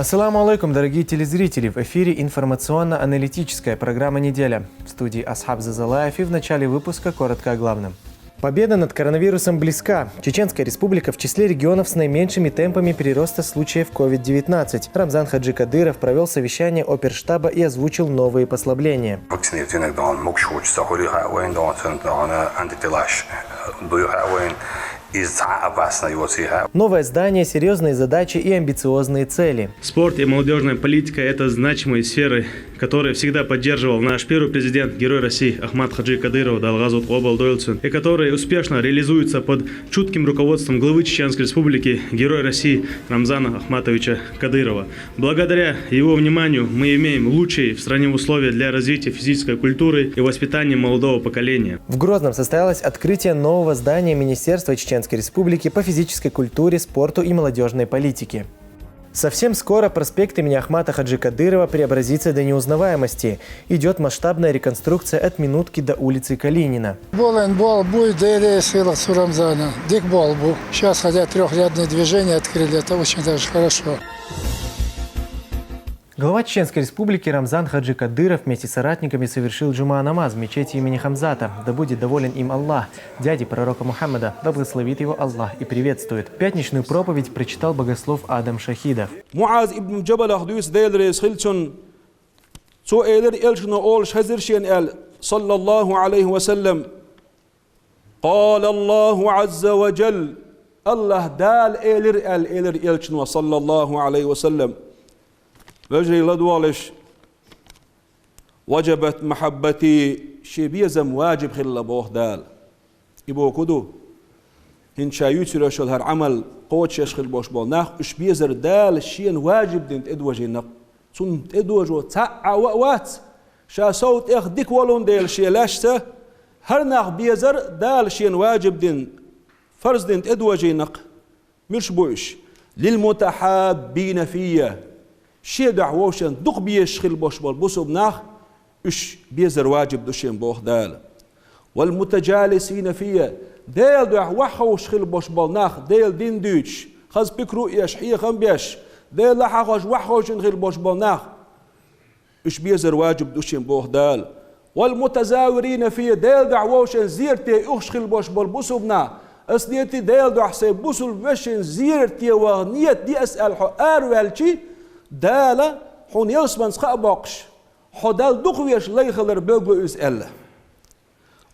Ассаламу алейкум, дорогие телезрители! В эфире информационно-аналитическая программа «Неделя». В студии Асхаб Зазалаев и в начале выпуска коротко о главном. Победа над коронавирусом близка. Чеченская республика в числе регионов с наименьшими темпами прироста случаев COVID-19. Рамзан Хаджи Кадыров провел совещание оперштаба и озвучил новые послабления. Новое здание, серьезные задачи и амбициозные цели. Спорт и молодежная политика – это значимые сферы, которые всегда поддерживал наш первый президент, герой России Ахмат Хаджи Кадыров Далгазут Обалдойлцун, и которые успешно реализуются под чутким руководством главы Чеченской республики, героя России Рамзана Ахматовича Кадырова. Благодаря его вниманию мы имеем лучшие в стране условия для развития физической культуры и воспитания молодого поколения. В Грозном состоялось открытие нового здания Министерства Чеченской Республики по физической культуре, спорту и молодежной политике. Совсем скоро проспект имени Ахмата Хаджи Кадырова преобразится до неузнаваемости. Идет масштабная реконструкция от Минутки до улицы Калинина. Сейчас хотя трехрядные движения открыли, это очень даже хорошо. Глава Чеченской республики Рамзан Хаджи Кадыров вместе с соратниками совершил джума-намаз в мечети имени Хамзата. Да будет доволен им Аллах, дяди пророка Мухаммада, да благословит его Аллах и приветствует. Пятничную проповедь прочитал богослов Адам Шахидов. Муаз ибн Джабал Ахдуис Дейлрес Хильчун Цуэйлер Эльшну Ол Шазиршен Эль Саллаллаху алейхи вассалям Кал Аллаху Азза ва Джал Аллах дал Эйлер Эльшну Саллаллаху алейхи вассалям وجري لدوالش وجبت محبتي شبيزم واجب خلا بوه دال يبو كدو هن شايوت رشل هر عمل قوت يشخل بوش بول ناخ اش بيزر دال شين واجب دنت ادوجي نق سن ادوجو تاع وات شا صوت اخدك ولون ديل شي لاشته هر ناخ بيزر دال شين واجب دن فرض دنت ادوجي نق مش بوش للمتحابين فيه شيء دعووشن دق بيشخل بوش بول بوسو بناخ اش بيزر واجب دوشين بوخ دال والمتجالسين فيه ديل دع وحو شخل بوش بول ناخ ديل دين دوش خز بكرو ايش حيه خم بيش ديل لحقوش وحو شنخل بوش بول ناخ اش بيزر واجب دوشين بوخ دال والمتزاورين فيه ديل دعووشن زيرتي اخشخل بوش بول بوسو بناخ اسنيتي ديل دع حسين بوسو الوشن زيرتي وغنيت دي اسال حو اروالشي دالا حون يلسمن سخاء باقش حدال دقويش ليخلر بلغو اسأل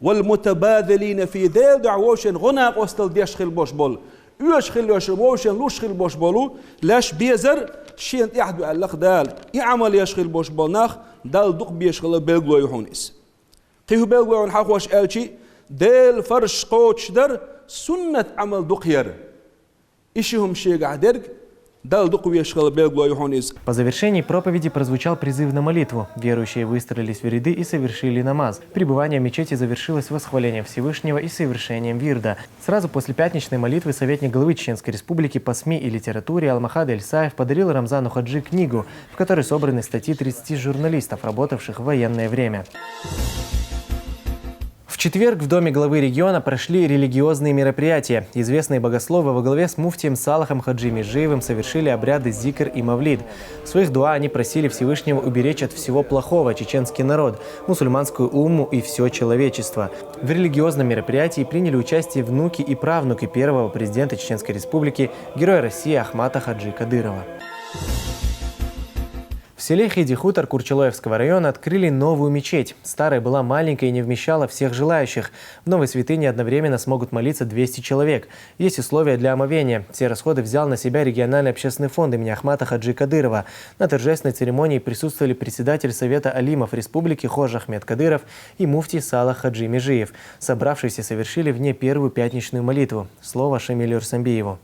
والمتبادلين في ديل دعووشن غناق وستل ديشخل بوش بول يشخل يشربوشن لوشخل بوش بولو لاش بيزر شين يحدو ألق دال يعمل يشخل بوش بول ناخ دال دق بيشخل بلغو يحونيس قيهو بلغو يحون حقوش ألشي ديل فرش قوتش در سنة عمل دقير إشيهم شيق عدرق. По завершении проповеди прозвучал призыв на молитву. Верующие выстроились в ряды и совершили намаз. Пребывание в мечети завершилось восхвалением Всевышнего и совершением вирда. Сразу после пятничной молитвы советник главы Чеченской республики по СМИ и литературе Алмахад Эльсаев подарил Рамзану Хаджи книгу, в которой собраны статьи 30 журналистов, работавших в военное время. В четверг в доме главы региона прошли религиозные мероприятия. Известные богословы во главе с муфтием Салахом Хаджи Межиевым совершили обряды зикр и мавлид. В своих дуа они просили Всевышнего уберечь от всего плохого чеченский народ, мусульманскую умму и все человечество. В религиозном мероприятии приняли участие внуки и правнуки первого президента Чеченской республики, героя России Ахмата Хаджи Кадырова. В селе Хиди-Хутор Курчелоевского района открыли новую мечеть. Старая была маленькая и не вмещала всех желающих. В новой святыне одновременно смогут молиться 200 человек. Есть условия для омовения. Все расходы взял на себя региональный общественный фонд имени Ахмата Хаджи Кадырова. На торжественной церемонии присутствовали председатель Совета алимов республики Хожа Ахмед Кадыров и муфтий Салах Хаджи Межиев. Собравшиеся совершили в ней первую пятничную молитву. Слово Шамилю Рсамбиеву.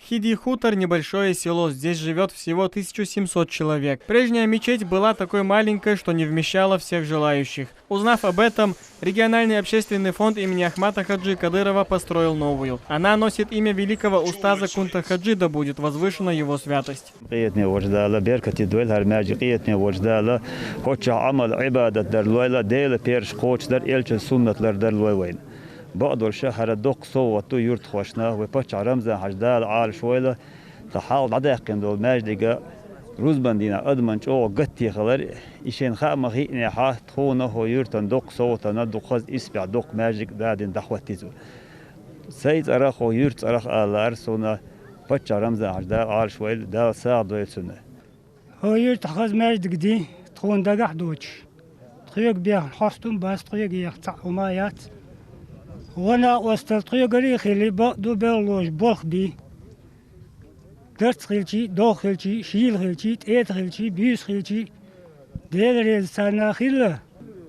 Хиди-Хутор – небольшое село, здесь живет всего 1700 человек. Прежняя мечеть была такой маленькой, что не вмещала всех желающих. Узнав об этом, региональный общественный фонд имени Ахмата Хаджи Кадырова построил новую. Она носит имя великого устаза Кунта Хаджи, да будет возвышена его святость. بقدر شهر الدق صوتو يرت خوشنا وبتش رمزة حجدال عال شويلة تحاول عداقين دول ماجدقة روزبندینا ادمنچ او گتی خلر ایشین خام خی نه خونه هو یورتن دوق صوت ندق خز اسبع دوق ماجیک دادن دخوتیزو سيد أرخ ويرت أرخ على سونا فتش رمز عجدا عال شوي دا ساعد ويسنا هو يرت خز ماجد قدي تخون دقح دوتش تخيق بيا حاستم بس تخيق يقطع ومايات وانا واستطيق ريخي اللي بقدو بلوش بلخ دي درت خلشي دو خلشي شيل خلشي تيت خلشي بيس خلشي ديل ريز سانا خيلا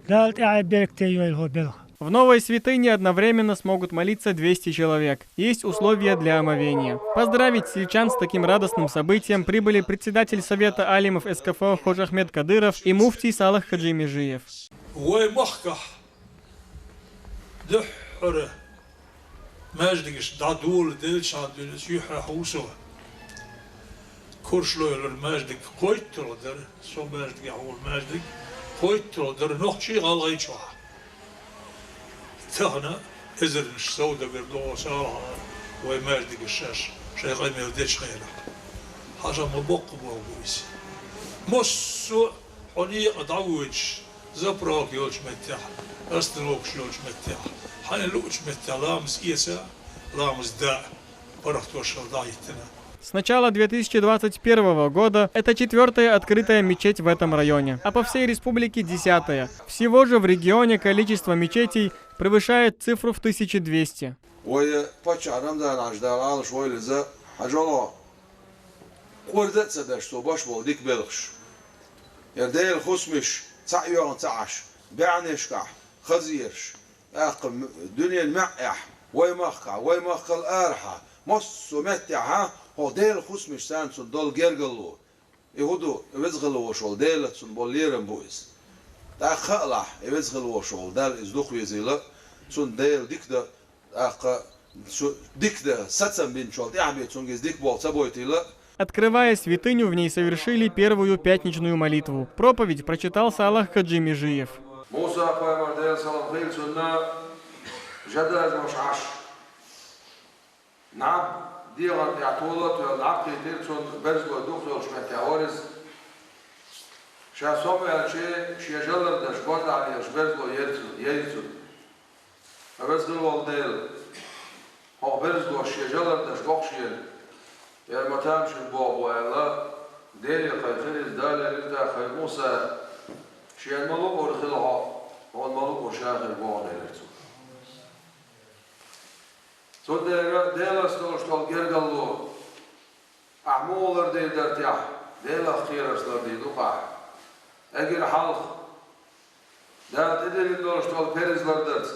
دالت اعب بيركتي يويل بلخ. В новой святыне одновременно смогут молиться 200 человек. Есть условия для омовения. Поздравить сельчан с таким радостным событием прибыли председатель Совета алимов СКФО Хожь Ахмед Кадыров и муфтий Салах Хаджи Межиев. تهنا إزر مش سودة قردوه سارها ويماردك الشاش شيء قيمة وديش خيرا حاجة مبق بوغويس مصو حنيق دعوج زبراك يولش متاح أستروكش يولش متاح حين لوش متاح لامس إيسا لامس داء ورحت وشل ضايتنا. С начала 2021 года это 4-я открытая мечеть в этом районе, а по всей республике 10-я. Всего же в регионе количество мечетей превышает цифру в 1200. هو ديل خصمش سان سن دول جرجلو يهودو يوزغلو وشول ديل سن بوليرن بويس تا خلع يوزغلو وشول دال ازدوخ يزيلا سن ديل ديكدا اق ديكدا ساتسن بين شول تعبيت سن جز ديك بول سبويتيلا. Открывая святыню, в ней совершили первую пятничную молитву. Проповедь прочитал Салах Хаджи Межиев. ديغان يعطولت والعقل تيرسون برزلو دخلوا شمتي عورز شا سومي على شي جلر داش برد على برزلو يرزو برزلو والديل هو برزلو شي جلر داش بوخشيل يا متامش البوابو الا ديل قيخرز دال لتا خي موسى شي الملوك ورخلها هو الملوك وشاغل بوابو يرزو Så delas då stol gergallo ahmolar de dertah delas khiras de duqa agir halq da dedel då stol perizlar ders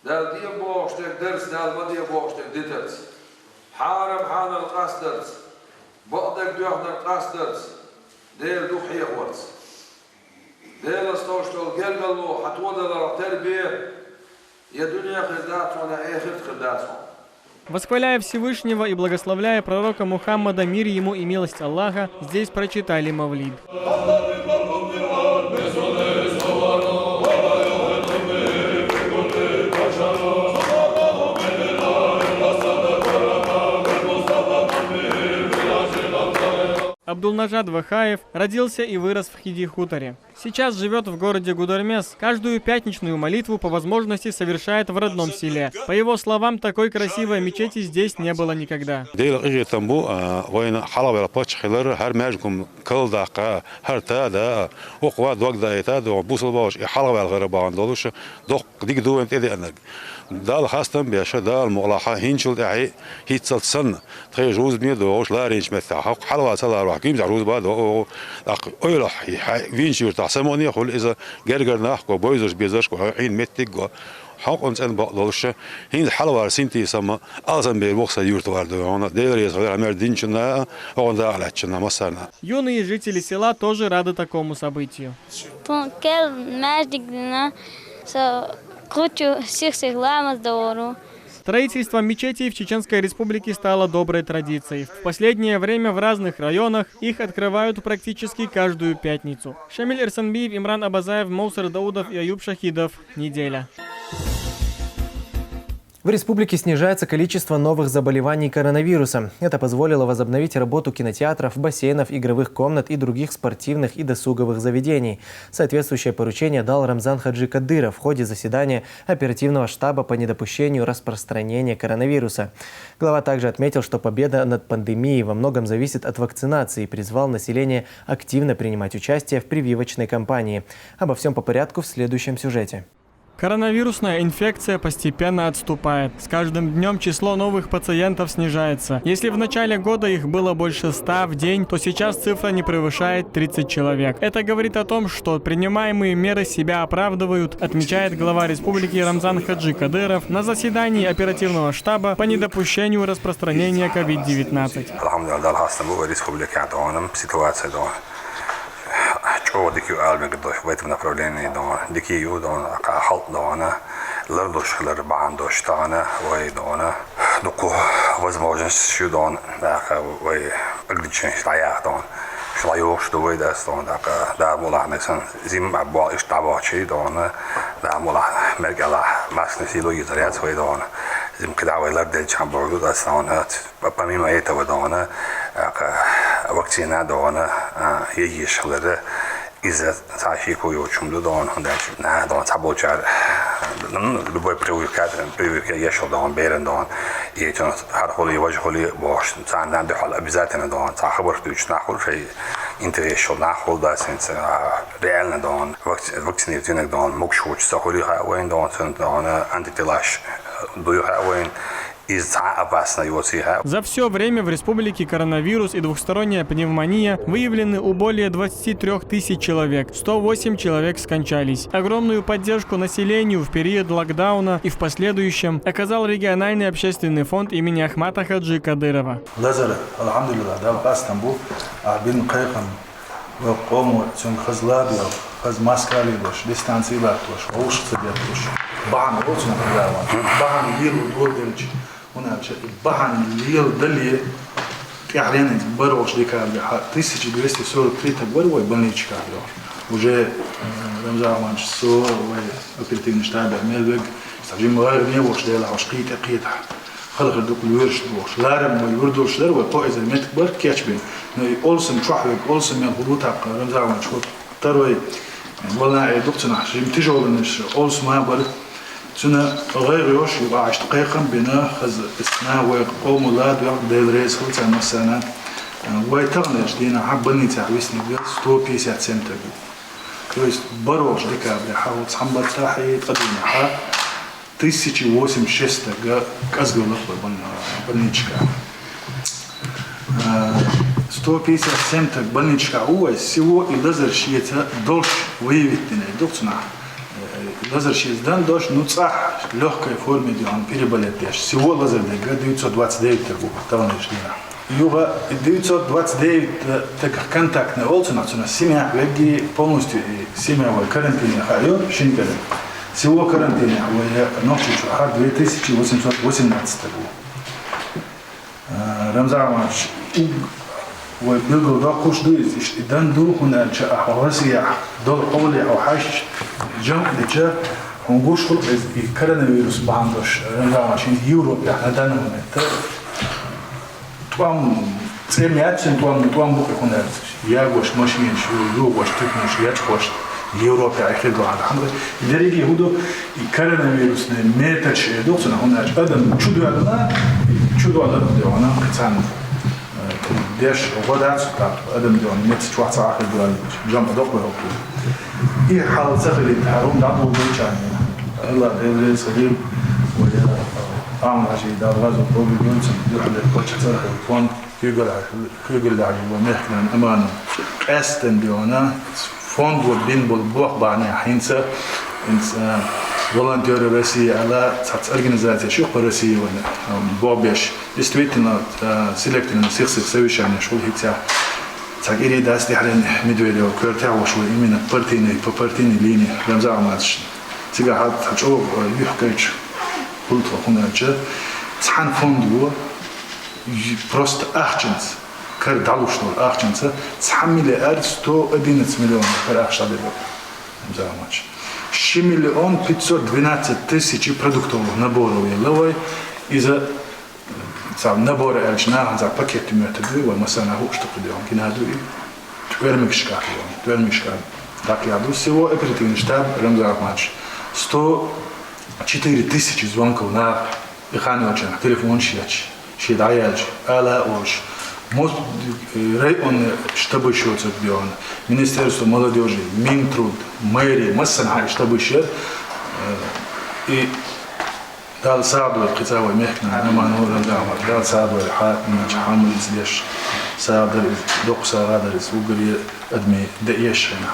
da die boostek ders da vad die boostek diters haram hanal qasders baqdak duhnar qasders del duhi khwats delas då stol gergallo hatwada la terbiya. Восхваляя Всевышнего и благословляя пророка Мухаммада, мир ему и милость Аллаха, здесь прочитали Мавлид. Абдулнажад Вахаев родился и вырос в Хиди-хуторе. Сейчас живет в городе Гудермес. Каждую пятничную молитву по возможности совершает в родном селе. По его словам, такой красивой мечети здесь не было никогда. دال خاصة بيشة دال مغلقة هينشل دعي هيتصل سن تخيل جوز ميد وش لا رينش مثل حق حلوة سلا روح كيم جروز بعد أيلح فينش يرتاح سموني يقول إذا جرجر ناخ وبويزش بيزش وحين متك حق أنت أن بعضلش هين حلوة سنتي سما أعظم بالوقت يرت وارده أنا ديري يصير عمر دينشنا أو ده على تشنا مثلا. Юные жители села тоже рады такому событию. Строительство мечетей в Чеченской Республике стало доброй традицией. В последнее время в разных районах их открывают практически каждую пятницу. Шамиль Эрсанбиев, Имран Абазаев, Моусар Даудов и Аюб Шахидов. Неделя. В республике снижается количество новых заболеваний коронавирусом. Это позволило возобновить работу кинотеатров, бассейнов, игровых комнат и других спортивных и досуговых заведений. Соответствующее поручение дал Рамзан Хаджи Кадыров в ходе заседания оперативного штаба по недопущению распространения коронавируса. Глава также отметил, что победа над пандемией во многом зависит от вакцинации и призвал население активно принимать участие в прививочной кампании. Обо всем по порядку в следующем сюжете. Коронавирусная инфекция постепенно отступает. С каждым днем число новых пациентов снижается. Если в начале года их было больше 100 в день, то сейчас цифра не превышает 30 человек. Это говорит о том, что принимаемые меры себя оправдывают, отмечает глава республики Рамзан Хаджи Кадыров на заседании оперативного штаба по недопущению распространения COVID-19. Дикий альбек в этом направлении, дикий юдон, халт дона, лардуш ларбан доштана, вай дона, дуку возможность шудон, вай ограничение стоят дон, шлаёк что вай дастон, да мула несан зим абал иштабачи дона, да мула мергала масны силу изоляции вай дона, зим когда вай лардел чамборду дастон, помимо этого дона, вакцина дона, есть ларда из-за защиты очень дон, да, дон сабочар, любой привык ешал дон, берен дон, и это хархоли важхоли бош, цандан дохал обязательно дон, цахабар туч нахол шей интерес нахол да сенс реально дон, вакцинированный дон, мукшуч сахоли хавайн дон, дон антителаш дую хавайн. За все время в республике коронавирус и двухсторонняя пневмония выявлены у более 23 тысяч человек. 108 человек скончались. Огромную поддержку населению в период локдауна и в последующем оказал региональный общественный фонд имени Ахмата Хаджи Кадырова. Бахан лил дали тягренец борош декабря 1243 года больничка уже Рамзан со оперативный штаб Мельбек стажим غير не вош дела ашкит акит خلق دوك الورش دوش لارم والوردوش در وقائز المتكبر كياتبين اولسن شحوك اولسن من خطوطها رمزان شو تروي والله دكتور جيم تجولنش اولس ما بر سنة غير يوش يبقى عشت قيقا بنا خز اسنا وقوم الله ديل ريس خلص عن السنة ويتغنش دينا حبني تعويسني بيض ستو بيسات سنتقو كويس بروش ديكا بحاول تصحنبت تاحي قديمة حا 1086 كازغو لخبر بنيچكا 157 больничка هو всего и лазершиета дольш выявить доктора лазершиет дан дольш ну цах легкой форме он переболит всего лазер 929 торгов таванешнина юга 929 таких контактный олцена на семья веги полностью семьевой карантине хайо шинкер всего карантине ночью 2818 Рамзан وبيلقوا ده كوش دويس إدان دو هنا جاء حواسي دول قولي أو حاش جم لجا هنقوش خلق الكورونا فيروس بعندش رمضان عشان يورو يعني دانا هنا توام سمعت توام بكرة هنا ياقوش ماشين شو يوقوش تكنش ياتقوش يوروب يأخذ على حمر دريجي يهودو الكورونا فيروس نمتش دوكسنا هنا أدم شو ده أنا كتان ديش وغدات تاع ادم دون نت تشوات صاحب دول جنب دقه هو اي حال سخلي هارون دابو بيجان الله اللي صغير ولا عام شيء دار غازو بوبي جونسون يروح للكوتش تاعه فون يقول على ومحكنا امان استن ديونا فون بين بالبوخ بعنا حينسا انسان волонтеры России, она организация еще по России, Бобеш, действительно, селекторно всех совещаний, что хотя, так или да, стихрен Медведева, квартиру, что именно по партийной линии, Рамзан Матч, сега хат, что юхкач, пультва хунача, цхан фонду, просто ахченц, кардалу что ахченца, цхан миллиард 111 миллионов кар ахшадева, Рамзан Матч. 1 512 000 продуктов наборов еловой из-за набора эльчна за пакет методы ومثلا هو что делаем кинаду и твермикшка. Так я думаю, всего оперативный штаб Рамзан Ахмадович 104 000 звонков на Ихановича, телефон шидаяльч, алаош. Мост район штабы счет сделан, Министерство молодежи, Минтруд, мэрия, масса штабы счет и дал саду قطاوي مهكنا أنا ما نور الجامعة دال ساعد والحاكم حامل زيش ساعد دوق ساعد وقولي أدمي دقيش هنا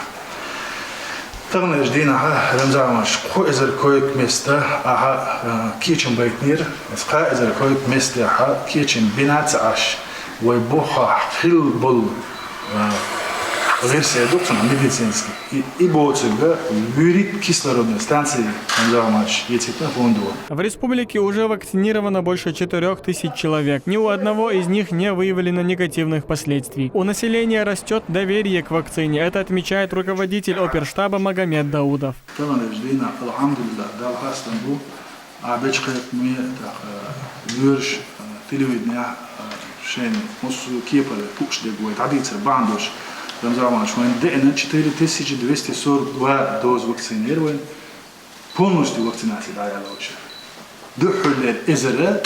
تغنى جدينا رمزان مش خو إزر كويك مستا كيتشن بيتنير إسقاء إزر كويك مستا كيتشن بنات عش ويبوخا خل بول غير سيدوقنا медицинский и боцега вырит кислородной станции В республике уже вакцинировано больше 4000 человек. Ни у одного из них не выявлено негативных последствий. У населения растет доверие к вакцине. Это отмечает руководитель оперштаба Магомед Даудов. Рамзан 4242 доз вакцинирован. Полностью вакцинация дала лучше. Духлер изера.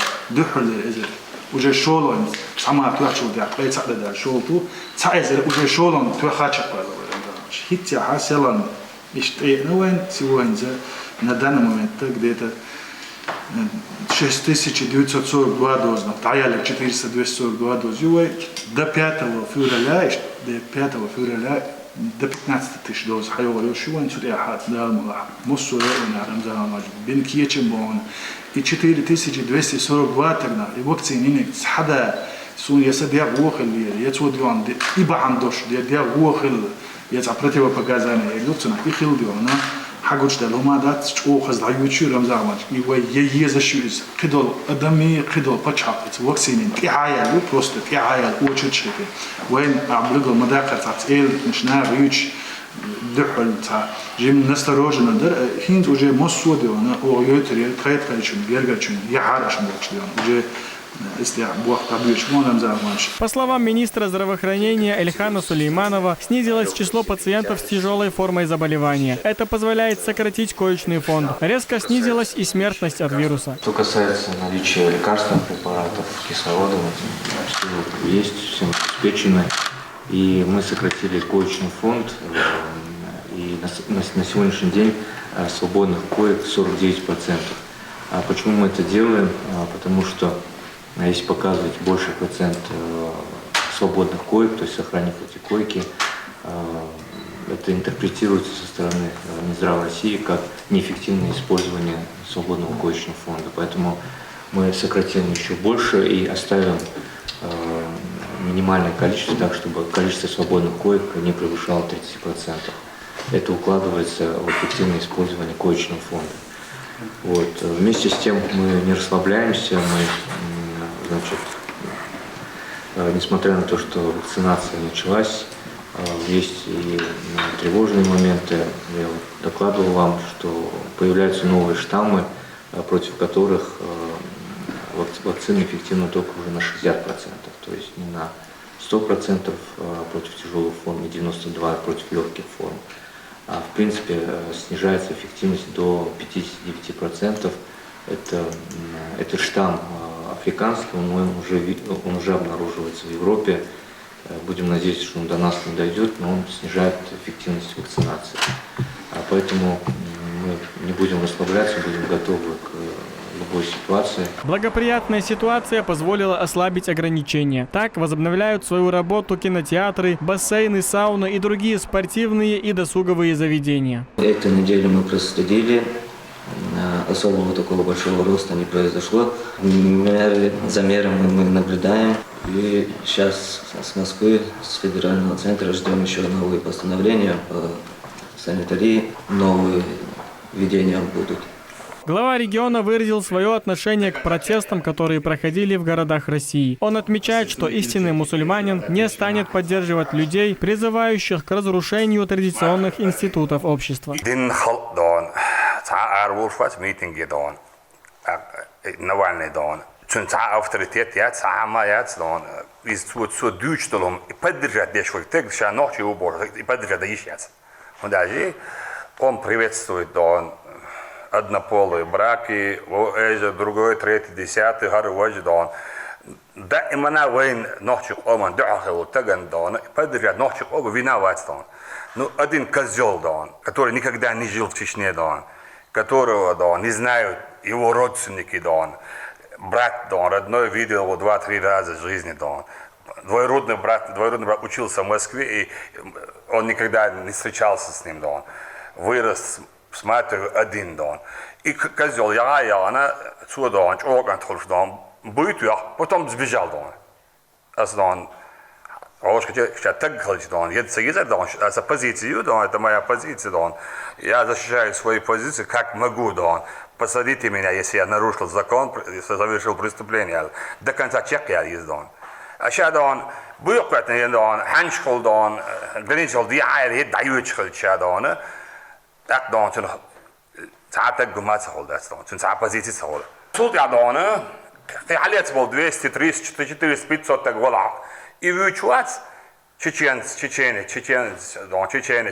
Уже шолон. Сама туачил да. Пейцада да шолту. Цайзер уже шолон туахача пала. Хитя хаселан. Иштейнуэн сегодня на данный момент где-то 6942 доз. Таяли 442 доз. До 5 февраля до 15 тысяч доз. Хайо шо он сюда хат дал мула. Муссуэ на Рамзан маж. Бин киечем бон. И 4242 тогда. И вакцины схада сун ясадия вохли. Яцодион иба андош. Дия вохли. Яца противопоказания. Идутся и хилдиона. حاجوش ده لو ما دات شو خز عيوتشو رمزان ماج يزشوز قدل أدمي قدل بتشحط وكسينين كعاية لو بروست كعاية وتشتشك وين عبرقل مداقر تعتقل مش نعيوش دحل تاع جيم نستروجنا در هند وجه مصودي وانا او يوتري تخيط كاريشون بيرجعشون يحارش بوكشليون وجه По словам министра здравоохранения Эльхана Сулейманова, снизилось число пациентов с тяжелой формой заболевания. Это позволяет сократить коечный фонд. Резко снизилась и смертность от вируса. Что касается наличия лекарственных препаратов, кислорода, все есть, все обеспечено. И мы сократили коечный фонд. И на сегодняшний день свободных коек 49%. А почему мы это делаем? Потому что если показывать больший процент свободных коек, то есть сохранив эти койки, это интерпретируется со стороны Минздрава России как неэффективное использование свободного коечного фонда. Поэтому мы сократим еще больше и оставим минимальное количество, так чтобы количество свободных коек не превышало 30%. Это укладывается в эффективное использование коечного фонда. Вот. Вместе с тем мы не расслабляемся, мы, значит, несмотря на то, что вакцинация началась, есть и тревожные моменты. Я докладывал вам, что появляются новые штаммы, против которых вакцина эффективна только уже на 60%, то есть не на 100% против тяжелых форм, не 92% против легких форм. А в принципе снижается эффективность до 59%. Этот штамм африканский, он уже обнаруживается в Европе. Будем надеяться, что он до нас не дойдет, но он снижает эффективность вакцинации. Поэтому мы не будем расслабляться, будем готовы к любой ситуации. Благоприятная ситуация позволила ослабить ограничения. Так возобновляют свою работу кинотеатры, бассейны, сауны и другие спортивные и досуговые заведения. Эту неделю мы проследили. Особого такого большого роста не произошло. За мерами мы наблюдаем. И сейчас с Москвы, с федерального центра ждем еще новые постановления по санитарии. Новые введения будут. Глава региона выразил свое отношение к протестам, которые проходили в городах России. Он отмечает, что истинный мусульманин не станет поддерживать людей, призывающих к разрушению традиционных институтов общества. Çünkü авторитет я сама я дон из so дючтолом и поддержать дешевый тег ша ночи убор и поддержать ищец. Он даже он приветствует дон однополые браки, другой, третий, десятый, горой дон. Да именно войн ночи оман дохал таган дон и поддержать ночи оба виноват дон. Ну один козел дон, который никогда не жил в Чечне дон, которого дон не знают его родственники дон. Брат, да, родной видел его 2-3 раза в жизни, да. Двоюродный брат учился в Москве, и он никогда не встречался с ним, да. Вырос с матерью один, да. И козел, она сюда, он чокан тхолш, да, будет я, потом сбежал, да. Аслан, сейчас так говорит, да, едет, да, это позицию, да, это моя позиция, да. Я защищаю свои позиции, как могу, да. Посадите меня, если я нарушил закон, совершил преступление. До конца чека я ездил. А сейчас он бюрократный, он ханшкол, он граничил, диайр, даючхал, он так он так гуматься хол, он позиции хол. Суд я он, халец был 200, 300, 400, 500 так гола. И вычувать чеченец,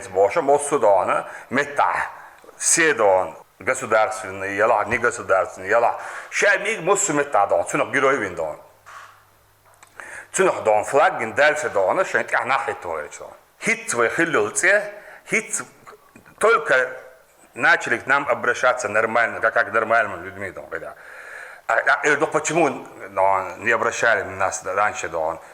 больше, моссу он, мета, все он. Государственные, яла, не государственные, яла. Шамиг мусумет тадон, цунок герой виндон. Цунок дон флагин дальше дона, шанк анахит тоечо. Хит свой хилюльце, хит только начали к нам обращаться нормально, как нормальными людьми, дон, когда. Почему не обращали на нас раньше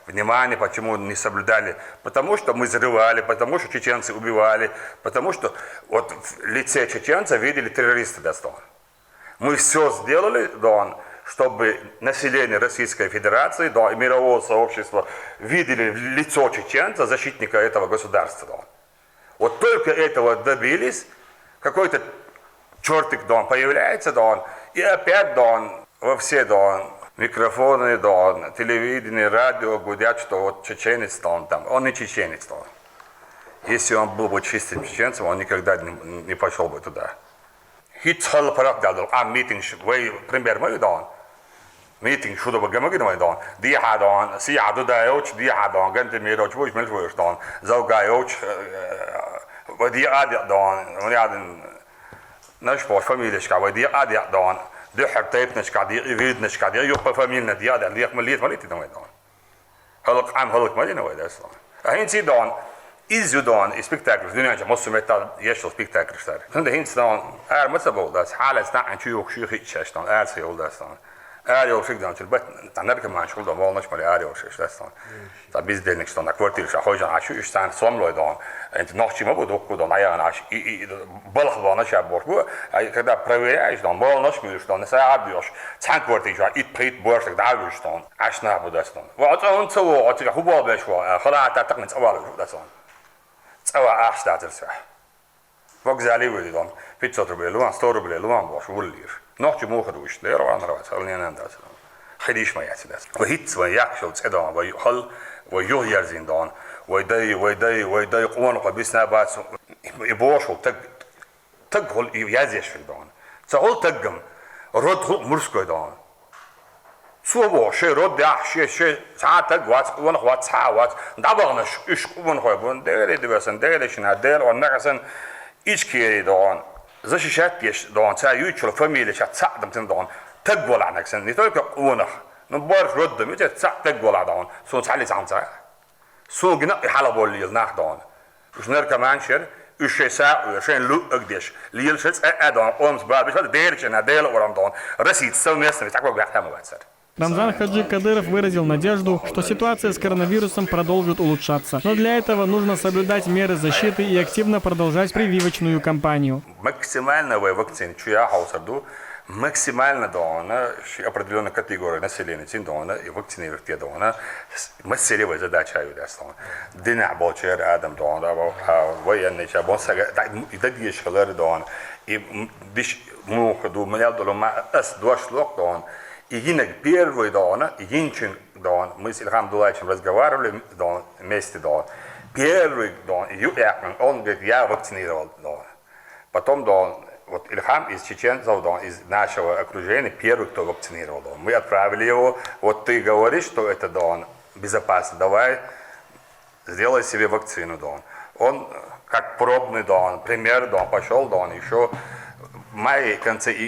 внимание, почему не соблюдали? Потому что мы взрывали, потому что чеченцы убивали, потому что вот в лице чеченца видели террористы. Мы все сделали, чтобы население Российской Федерации и мирового сообщества видели лицо чеченца, защитника этого государства. Вот только этого добились, какой-то чертик появляется, и опять во все микрофоны, телевидение, радио гудят, что вот чеченец там. Он не чеченец. Если он был бы чистым чеченцем, он никогда не пошел бы туда. Хитхал парадал, митинг, вы пример мой митинг, что бы гамаги мой диадон, сияду даёч, диадон, ганте мироч, вуч мельвуш заугаёч, водиадон, он наш по фамилия, водиадон. Det har täppt skador, vidne skador, jag på familjen det där, lek med lite de då. Hållt med det där så. Jag hinner sidan izudan i spektakel, det är ju måste mäta jäsel spektakel där. Sen det hinner sidan är måste bo där, halas där en 20 hitchastan är så håll där så. Är jag fick den till bättre, när det man skulle då valnas med är jag så så. Så bizdelnik stan kvarter så hoja aşı 3 tane somloydan. Inte ночью буду куда на я наш и балхва наша борбу, когда проверяешь там волнаш мюш там саабьёш, цанк вортижа и прит боршик давишь там, аж на будастан. Вот он то, это хубал бешва, халата так не цавал дастан. Цава аж статерса. Вокзали были там 500 рублей, луан 100 рублей, луан бош вуллир. Ночью мухадуш, лера ван рават, алнен дас. Хидиш ما يعتدس وهيت وياكشل صدام ويحل ويغيرزين دون ويداي قوان قبيسنا باس يبوشل تقول يازيش في دون تقول تقم رد مرسكو دون سوبو شيء رد شيء ساعات تقوات قوان قوات ساعات دابغنا إيش قوان قوان ديري دبسن ديري شنا دير ونقسن إيش كيري دون زش شاتيش دون سايوتشل فاميلي شات ساعدم تن دون تقول عنك سن نتوقع قوانه نبارش رد متى تقول عدون سو تعلي سامسا سو جنا حلبوا اللي يلناح دون وش نركب مانشر وش ساعة وشين لو أقدش ليل شتس أدون أمس بعد بس ديرش أنا ديل ورم دون رسيت سو ناس نتاكل بيحتها مبادئ. Рамзан Хаджи Кадыров выразил надежду, что ситуация с коронавирусом продолжит улучшаться. Но для этого нужно соблюдать меры защиты и активно продолжать прививочную кампанию. Максимально вакцин, чья хаусарду, максимально определенная категория населения и вакцинировать массовая задача дина болчер адам военный чабон и дадьеш халар и диш мухду мялдоло ма ас дуашлок и гинек первый и гинчин мы с Ильхам Дулаевичем разговаривали вместе первый он говорит, я вакцинировал потом вот Ильхам из чеченцев, из нашего окружения, первый, кто вакцинировал. Мы отправили его, вот ты говоришь, что это безопасно, давай сделай себе вакцину. Он как пробный, пример, пошел, еще в мае,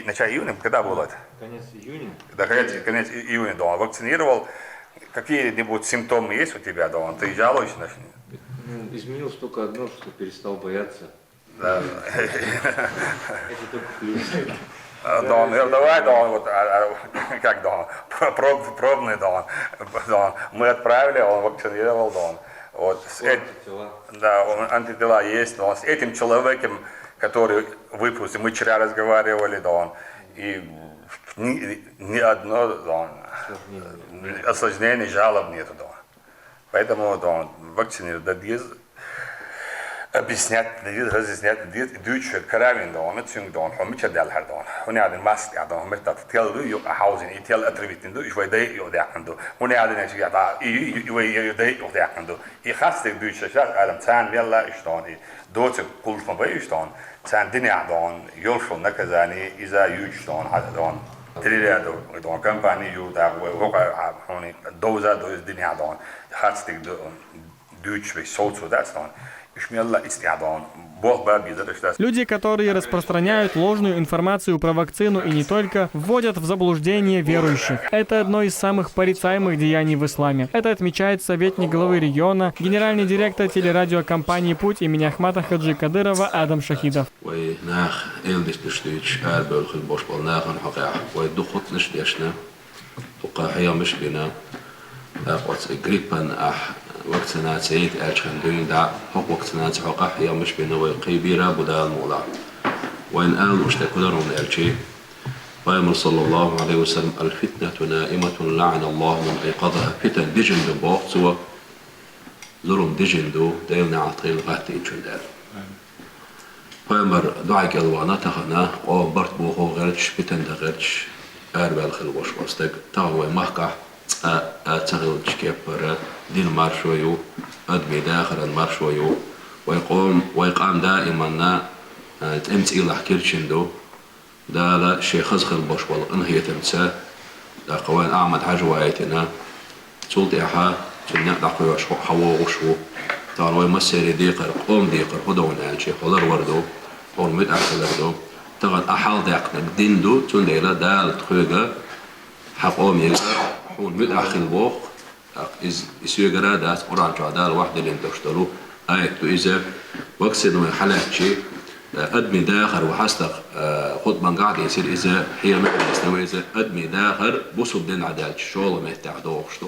начало июня, когда было это? Конец июня. Да, конец июня, вакцинировал. Какие-нибудь симптомы есть у тебя, ты жалуешься на что? Изменилось только одно, что перестал бояться. Да. Это только плюс. Давай, вот как пробный, мы отправили, он вакцинировал, вот антитела есть, с этим человеком, который выпустил, мы вчера разговаривали, и ни одно осложнений, жалоб нету, поэтому вакцинировать объяснять, разъяснять, дючер каравин цюнг хомича дальхар هنا عاد الماسك عاد متى تيل يو حاوزين يتيل اتريبيتين دو شوي داي يو داك عنده هنا عاد نشي عاد يو داي يو داك عنده يخاص دючer شات عالم تان يلا اشتون دوت كل ما بيشتون تان دنيا عاد يوشل نكزاني اذا يوشتون هذا تريد كمباني يو دا وقع هوني دوزا دوز دنيا عاد خاص дючer соцу дастон. Люди, которые распространяют ложную информацию про вакцину и не только, вводят в заблуждение верующих. Это одно из самых порицаемых деяний в исламе. Это отмечает советник главы региона, генеральный директор телерадиокомпании «Путь» имени Ахмата Хаджи Кадырова Адам Шахидов. وقتناتي أشخن دوين دا حق وقتناتي حقه يا مش بينه وقيبيرا بدال مولا وإن آل مشتكلون الشيء ويمر صلى الله عليه وسلم الفتنة نائمة لعن الله من أيقظها فتن ديجن بوق سوى زرم ديجن دو دايلنا عطيل غاتي جندال ويمر دعاك الوانا تخنا وبرت بوخو غيرتش فتن دا غيرتش أربع الخلوش وستك تغوي محكح أتغل كيبر دين مارشويو أدمي داخل المارشويو ويقام دائما تمت إلى حكيرشندو دا لا شيء خزخل بوشوال انهي تمسا دا قوان أعمد حجوايتنا تولتي أحا تلنا دقوي وشو حوا وشو تانو يمسيري ديقر قوم ديقر هدون أنشي خلر وردو قول مد أحلردو تغن أحال داقنا ديندو تنديلا دال تخوغا حقوم يقر حون مد أخل بوخ يسيقرا داس قرآن جعدال واحدة اللي انتشترو آيتو إذا وكسنو حلاتشي أدمي داخر وحستق خطبا قاعد يصير إذا هي مثل إذا أدمي داخر بوصل دين عدالش شغل مهتع دوغشتو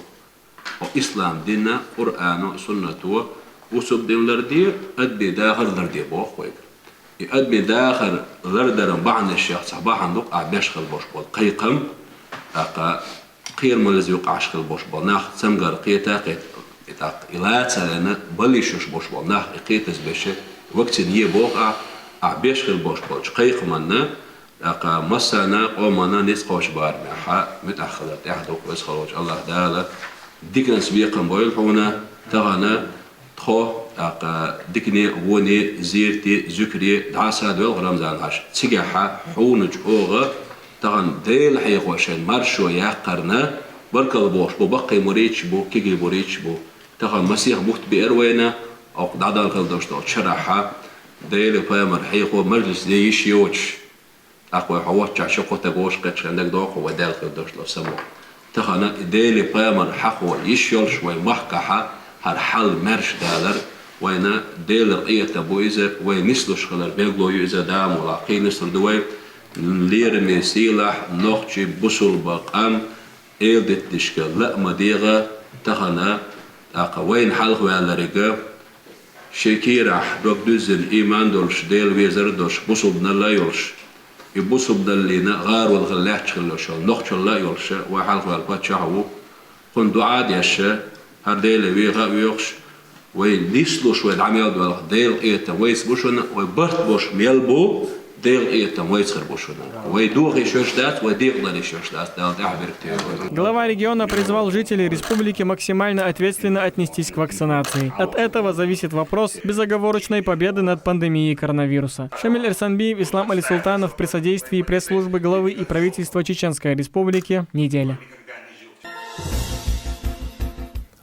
وإسلام ديننا قرآن سنة وصل دين لردي أدمي داخر لردي بوخ ويقر أدمي داخر لردر بعن الشيخ صباحا نقع بيشخل بوشبول قيقم قير ملزي يقع شخل بوشبول ناخ سمقر قيتا قيت إلات لنا بليشوش بوشبول ناخ قيتز بيشي وقت نيه بوقع عبيشخل بوشبول قيق منا أقا مسانا قومنا نسقوش بارنا حا متأخذت يحدوك ويسخلوش الله دالا ديكنا سبيقا بويل حونا تغانا تخو أقا ديكني غوني زيرتي ذكري دعاسا دويل غرامزان هاش تسيقا حونج أوغا تغان ديل حيقوشين مارشو ياقرنا بركل بوش بو بقي مريتش بو كيجي مريتش بو تغان مسيح بوت بإروينا أو دعدال كالدوشتو تشرحا ديل بامر حيقو مجلس ديش يوش أقوى حوات شقو تبوش قدش عندك دوقو ودال كالدوشتو سمو تغان ديل بامر حقو يشيول شوي محكحة هر حل مرش دالر وينا ديل رقية تبو إذا وين نسلوش خلال بيقلو يؤذا دام ولاقي نسل دوي ليرمي سيلاح نوخشي بوصل باقام إيدت تشكل لا مديغة تغانا وين حلقوا على رقاب شكيرح دوك دوزن إيمان دولش ديل ويزر دوش بوصل بنا لا يولش يبصوا بدلنا غار والغلاح شغل شغل نخ شغل يولش وحال والبات شعو كن دعاء يشة هرديل ويغا ويخش ويليسلو شوية عميل دول ديل إيتا ويس بوشنا ويبرت بوش ميلبو ديل إيتا ويس خربوشنا ويدوغي شوشدات وديغلاني شوشدات دال تعبير كتير. Глава региона призвал жителей республики максимально ответственно отнестись к вакцинации. От этого зависит вопрос безоговорочной победы над пандемией коронавируса. Шамиль Эрсанбиев, Ислам Али Султанов при содействии пресс-службы главы и правительства Чеченской Республики. Неделя.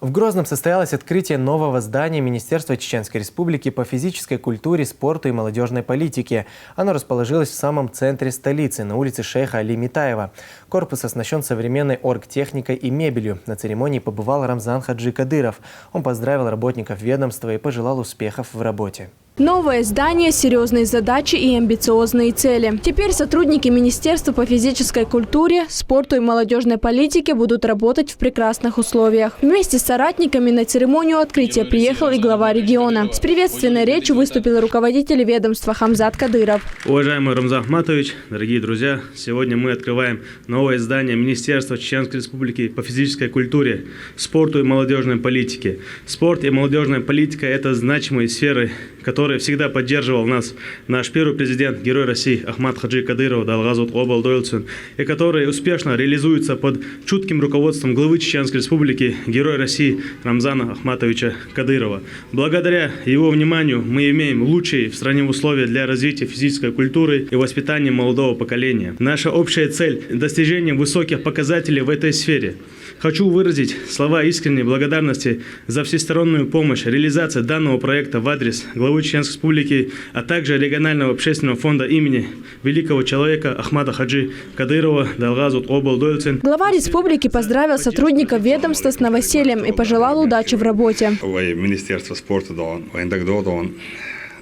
В Грозном состоялось открытие нового здания Министерства Чеченской Республики по физической культуре, спорту и молодежной политике. Оно расположилось в самом центре столицы, на улице Шейха Али Митаева. Корпус оснащен современной оргтехникой и мебелью. На церемонии побывал Рамзан Хаджи Кадыров. Он поздравил работников ведомства и пожелал успехов в работе. Новое здание, серьезные задачи и амбициозные цели. Теперь сотрудники Министерства по физической культуре, спорту и молодежной политике будут работать в прекрасных условиях. Вместе с соратниками на церемонию открытия приехал и глава региона. С приветственной речью выступил руководитель ведомства Хамзат Кадыров. Уважаемый Рамзан Ахматович, дорогие друзья, сегодня мы открываем новое здание Министерства Чеченской Республики по физической культуре, спорту и молодежной политике. Спорт и молодежная политика – это значимые сферы, которые всегда поддерживал нас наш первый президент, герой России Ахмад Хаджи Кадыров Далгазут Обал Дойлсун, и которые успешно реализуются под чутким руководством главы Чеченской Республики, героя России Рамзана Ахматовича Кадырова. Благодаря его вниманию мы имеем лучшие в стране условия для развития физической культуры и воспитания молодого поколения. Наша общая цель – достижение высоких показателей в этой сфере. Хочу выразить слова искренней благодарности за всестороннюю помощь реализации данного проекта в адрес главы Чеченской Республики, а также регионального общественного фонда имени великого человека Ахмада Хаджи Кадырова Далгазут Обал Дойлсун. Глава республики поздравил сотрудников ведомства с новосельем и пожелал удачи в работе. Министерство спорта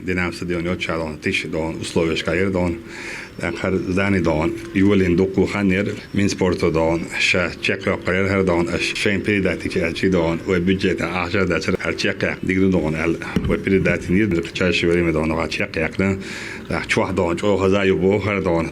دينامس ديون يوتشا دون تيش دون أسلوبش كاير دون آخر زاني دون يولين دوكو خانير من سبورتو دون شا تشيكا قرير هر دون شين بريداتي كأشي دون وبيجت عشرة داتر هر تشيكا ديجرو دون ال وبريداتي نير بتشاش وريم دون وتشيكا يكنا شو دون شو هذا يبو هر دون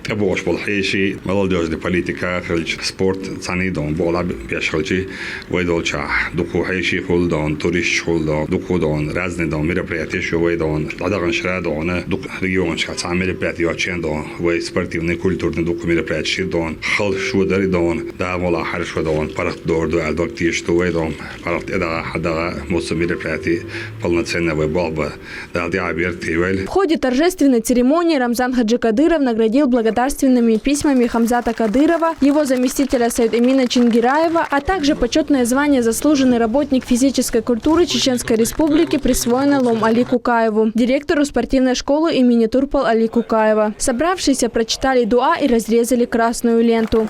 تبوش بالحيشي مالديوز دي بوليتيكا خلج سبورت ثاني دون بولا بيشغلشي ويدولشا دوكو حيشي خول دون توريش خول دون دوكو دون رازن دون ميربرياتيش ويدون لادغن شرا دون دوك ريون شكا تعمل بياتيوتشين دون وسبورتيفني كولتورن دوكو ميربرياتشي دون خل شو داري دون دا ولا حرش دون بارت دور دو الدوكتيش تو ويدون بارت ادا حدا موسم ميربرياتي полноценная вебалба да диаберти вел. В ходе торжественной церемонии Рамзан Хаджи Кадыров наградил благодарственными письмами Хамзата Кадырова, его заместителя Сайд-Эмина Чингираева, а также почетное звание «Заслуженный работник физической культуры Чеченской Республики» присвоено Лом Али Кукаеву, директору спортивной школы имени Турпал Али Кукаева. Собравшиеся прочитали дуа и разрезали красную ленту.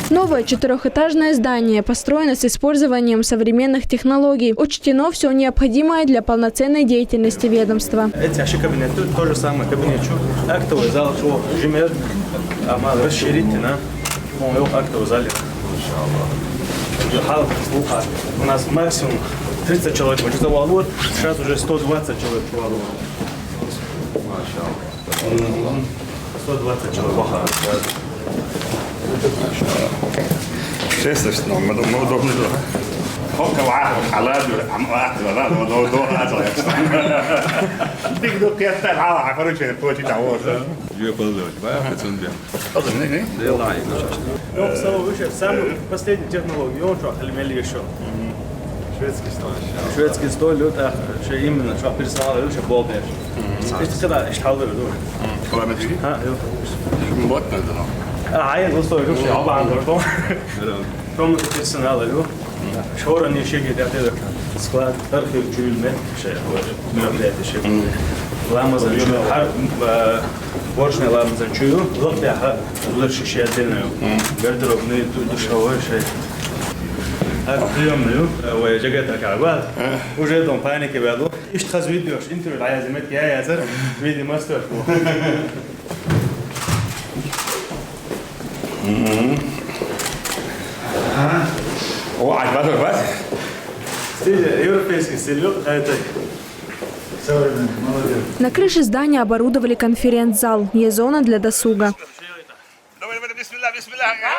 Новое четырехэтажное здание построено с использованием современных технологий. Учтено все необходимое для полноценной деятельности ведомства. Эти кабинеты то же самое. Кабинет актовый зал, что жмет, расширительно. Актовый зал. У нас максимум 30 человек. Сейчас уже 120 человек. 120 человек. Честно, мы удобно. Хока ваху халад амат ла до аза. Дик я так ала короче поти того. Я ползаю. Пацан. Самую последнюю технологию, он что, хальмели еще. Шведский стол, это именно, что персонал, это болбер. Это когда اشتغل دول. ها مبطن ده. عايز وصل يروح يلعب عند الرطوم. توم персонал, это. شهور اني شيء كده كده. سكواد ترخي جول مت شيء هو مربلات شيء. لامزن شو حرب ورشنا لامزن شو ضغط يا ولا شيء دلنا. قدروا بني تدشوا شيء. اليوم وجاءت كعبات وجدهم بانيك بعضو ايش تخز فيديوش انت بالعازمات يا زر فيديو ماستر هو عجبته بس ستيل يوروبيسكي ستيل هاتي На крыше здания оборудовали конференц-зал. Есть зона для досуга.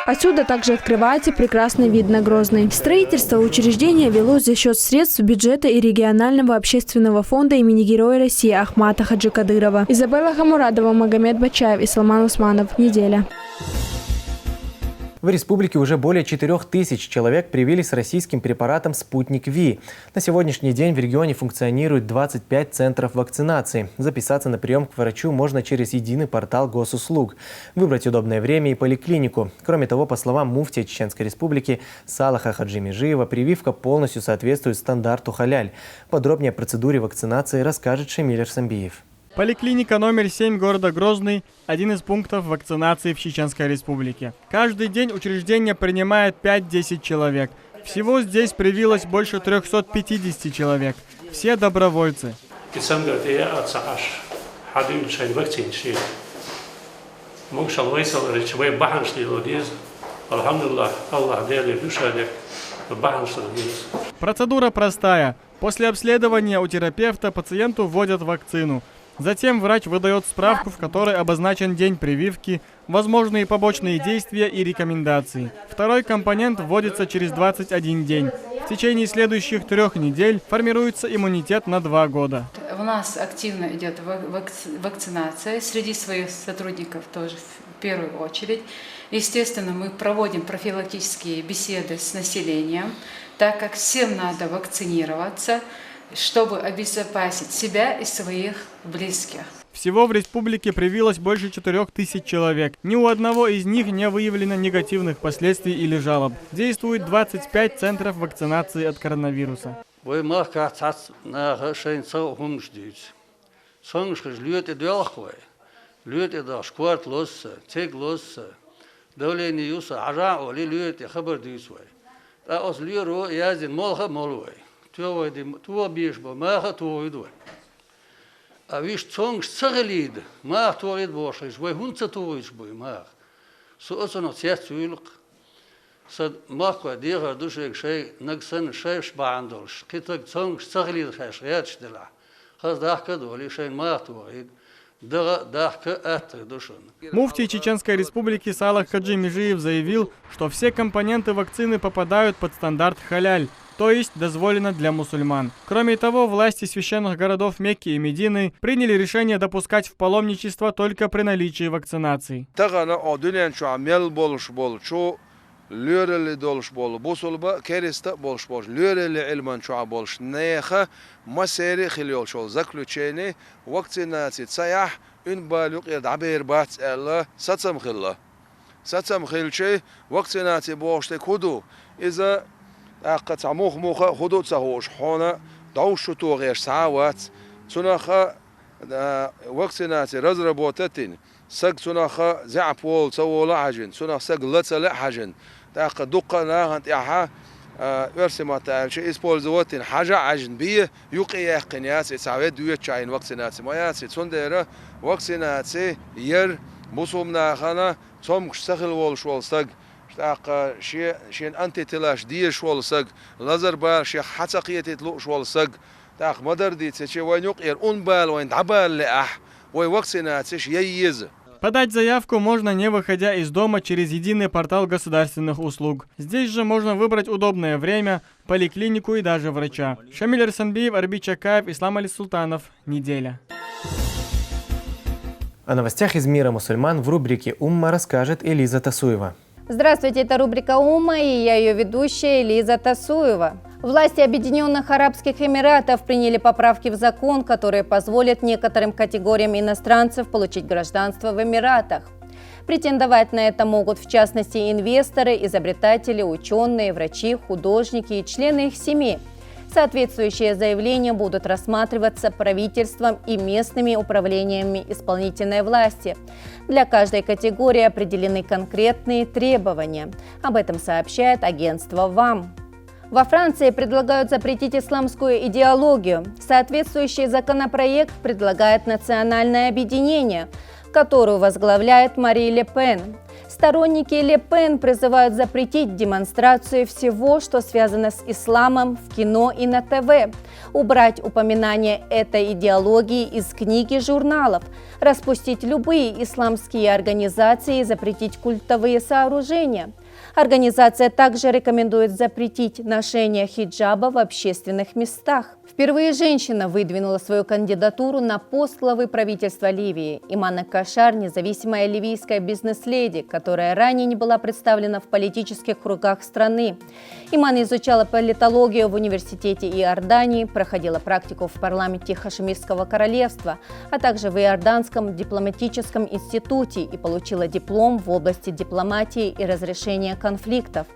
Отсюда также открывается прекрасный вид на Грозный. Строительство учреждения велось за счет средств бюджета и регионального общественного фонда имени Героя России Ахмата Хаджи Кадырова. Изабелла Хамурадова, Магомед Бачаев и Салман Усманов. Неделя. В республике уже более 4000 человек привились с российским препаратом «Спутник Ви». На сегодняшний день в регионе функционирует 25 центров вакцинации. Записаться на прием к врачу можно через единый портал госуслуг. Выбрать удобное время и поликлинику. Кроме того, по словам муфтия Чеченской республики Салаха Хаджи Межиева, прививка полностью соответствует стандарту халяль. Подробнее о процедуре вакцинации расскажет Шамиль Арсамбиев. Поликлиника номер 7 города Грозный – один из пунктов вакцинации в Чеченской республике. Каждый день учреждение принимает 5-10 человек. Всего здесь привилось больше 350 человек. Все добровольцы. Процедура простая. После обследования у терапевта пациенту вводят вакцину. Затем врач выдает справку, в которой обозначен день прививки, возможные побочные действия и рекомендации. Второй компонент вводится через 21 день. В течение следующих 3 недель формируется иммунитет на 2 года. У нас активно идет вакцинация среди своих сотрудников тоже в первую очередь. Естественно, мы проводим профилактические беседы с населением, так как всем надо вакцинироваться, чтобы обезопасить себя и своих близких. Всего в республике привилось больше 4000 человек. Ни у одного из них не выявлено негативных последствий или жалоб. Действует 25 центров вакцинации от коронавируса. А виш цонг цаглид мах туалет бошиш вой хунца туиш бой мах соосоно цяцюлк сад махва дега душек шей нагсан шейш баандолш китак цонг цаглид хаш ячдела хаздахка доли шей мах туалет Муфтий Чеченской республики Салах Хаджи Межиев заявил, что все компоненты вакцины попадают под стандарт халяль, то есть дозволено для мусульман. Кроме того, власти священных городов Мекки и Медины приняли решение допускать в паломничество только при наличии вакцинации. Löreli dolş bol bosulba keriste bolş bolş löreli ilman çuğa bolş neha maseri khilol şol zaklüçeni vaksinasi sayah ün baluk yadabir bat Allah satsam khilçe vaksinasi bolşte kudu iza aqat amuh muha hudud sahoş hona dawşu tuğer saawat sunaha vaksinasi razrabotatin sag sunaha za'pol sawla ajin sunah sag latsala hajin تاق دقة ناهنت إحا ورسمات شيء إسبولزوات حاجة عجن بيه يقي قنياس إسعاد دوية شاين وقتنات ما ياسي صندرة وقتنات ير مصومنا خنا صوم سخل والشوال سق تاق شيء أنت تلاش دي شوال سق لازر بار شيء حتقية تلو شوال سق تاق مدر دي تشي وين يقير أنبال وين عبال لأح ووقتنات شيء ييز. Подать заявку можно, не выходя из дома, через единый портал государственных услуг. Здесь же можно выбрать удобное время, поликлинику и даже врача. Шамиль Арсанбиев, Арби Чакаев, Ислам Али Султанов. Неделя. О новостях из мира мусульман в рубрике «Умма» расскажет Элиза Тасуева. Здравствуйте, это рубрика «Умма» и я ее ведущая Элиза Тасуева. Власти Объединенных Арабских Эмиратов приняли поправки в закон, которые позволят некоторым категориям иностранцев получить гражданство в Эмиратах. Претендовать на это могут в частности инвесторы, изобретатели, ученые, врачи, художники и члены их семей. Соответствующие заявления будут рассматриваться правительством и местными управлениями исполнительной власти. Для каждой категории определены конкретные требования. Об этом сообщает агентство ВАМ. Во Франции предлагают запретить исламскую идеологию. Соответствующий законопроект предлагает национальное объединение, которую возглавляет Мари Ле Пен. Сторонники Ле Пен призывают запретить демонстрацию всего, что связано с исламом в кино и на ТВ. убрать упоминание этой идеологии из книг и журналов, распустить любые исламские организации и запретить культовые сооружения. Организация также рекомендует запретить ношение хиджаба в общественных местах. Впервые женщина выдвинула свою кандидатуру на пост главы правительства Ливии. Имана Кашар – независимая ливийская бизнес-леди, которая ранее не была представлена в политических кругах страны. Иман изучала политологию в университете Иордании, проходила практику в парламенте Хашемитского королевства, а также в Иорданском дипломатическом институте и получила диплом в области дипломатии и разрешения конфликтов.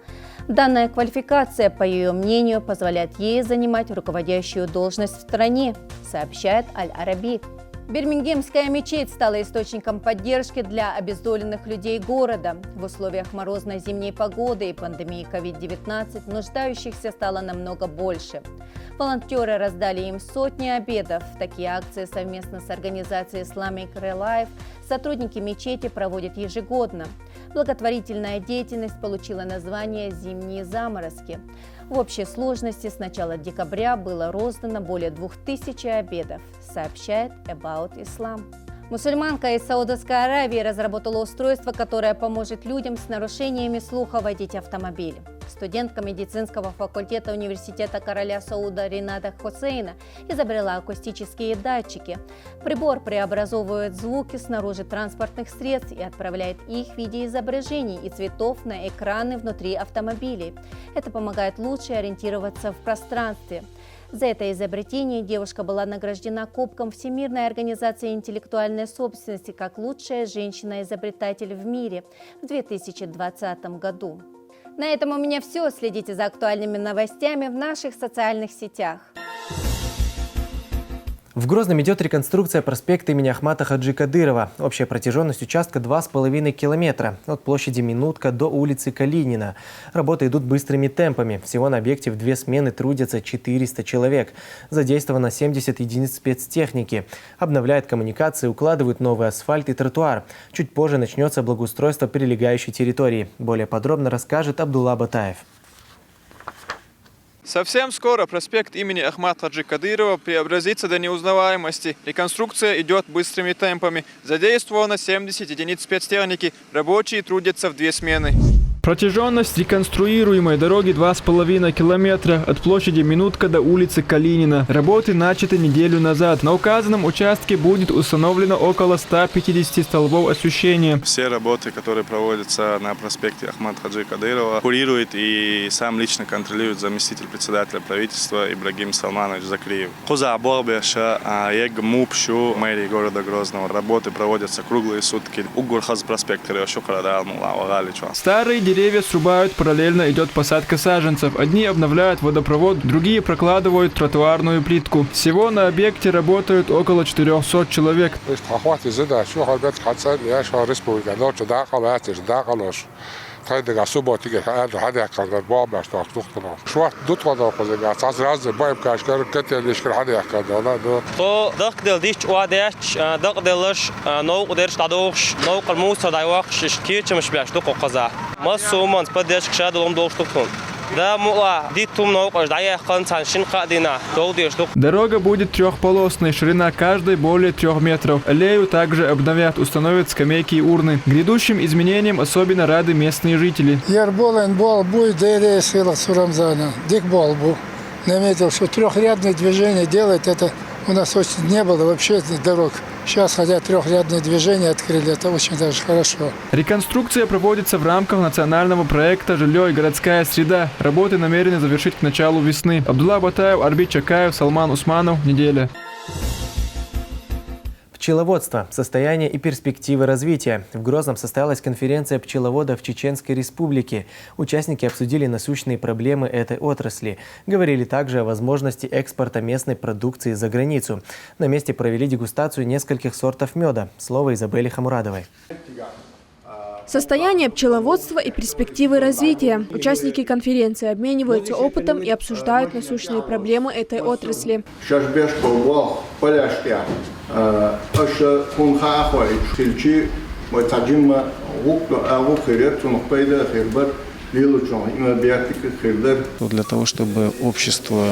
Данная квалификация, по ее мнению, позволяет ей занимать руководящую должность в стране, сообщает Аль-Араби. Бирмингемская мечеть стала источником поддержки для обездоленных людей города. В условиях морозной зимней погоды и пандемии COVID-19 нуждающихся стало намного больше. Волонтеры раздали им сотни обедов. Такие акции совместно с организацией Islamic Relief сотрудники мечети проводят ежегодно. Благотворительная деятельность получила название «Зимние заморозки». В общей сложности с начала декабря было роздано более 2000 обедов, сообщает About Islam. Мусульманка из Саудовской Аравии разработала устройство, которое поможет людям с нарушениями слуха водить автомобиль. Студентка медицинского факультета университета короля Сауда Рината Хусейна изобрела акустические датчики. Прибор преобразовывает звуки снаружи транспортных средств и отправляет их в виде изображений и цветов на экраны внутри автомобилей. Это помогает лучше ориентироваться в пространстве. За это изобретение девушка была награждена Кубком Всемирной организации интеллектуальной собственности как лучшая женщина-изобретатель в мире в 2020 году. На этом у меня все. Следите за актуальными новостями в наших социальных сетях. В Грозном идет реконструкция проспекта имени Ахмата Хаджи Кадырова. Общая протяженность участка 2,5 километра от площади Минутка до улицы Калинина. Работы идут быстрыми темпами. Всего на объекте в 2 смены трудятся 400 человек. Задействовано 70 единиц спецтехники. Обновляют коммуникации, укладывают новый асфальт и тротуар. Чуть позже начнется благоустройство прилегающей территории. Более подробно расскажет Абдулла Батаев. Совсем скоро проспект имени Ахмата Хаджи Кадырова преобразится до неузнаваемости. Реконструкция идет быстрыми темпами. Задействовано 70 единиц спецтехники. Рабочие трудятся в 2 смены. Протяженность реконструируемой дороги 2,5 километра от площади Минутка до улицы Калинина. Работы начаты неделю назад. На указанном участке будет установлено около 150 столбов освещения. Все работы, которые проводятся на проспекте Ахмата Хаджи Кадырова, курирует и сам лично контролирует заместитель председателя правительства Ибрагим Салманович Закриев. Мэрии города Грозного. Работы проводятся круглые сутки. Старые деревья срубают, параллельно идет посадка саженцев. Одни обновляют водопровод, другие прокладывают тротуарную плитку. Всего на объекте работают около 400 человек. Дорога будет трехполосной, ширина каждой более 3 метров. Аллею также обновят, установят скамейки и урны. Грядущим изменениям особенно рады местные жители. Наметил, что трехрядное движение делать, это у нас очень не было вообще дорог. Сейчас хотят трехрядное движение открыли, это очень даже хорошо. Реконструкция проводится в рамках национального проекта «Жилье и городская среда». Работы намерены завершить к началу весны. Абдулла Батаев, Арбит Чакаев, Салман Усманов. Неделя. Пчеловодство. Состояние и перспективы развития. В Грозном состоялась конференция пчеловодов Чеченской Республики. Участники обсудили насущные проблемы этой отрасли. Говорили также о возможности экспорта местной продукции за границу. На месте провели дегустацию нескольких сортов меда. Слово Изабелле Хамурадовой. Состояние пчеловодства и перспективы развития. Участники конференции обмениваются опытом и обсуждают насущные проблемы этой отрасли. Для того, чтобы общество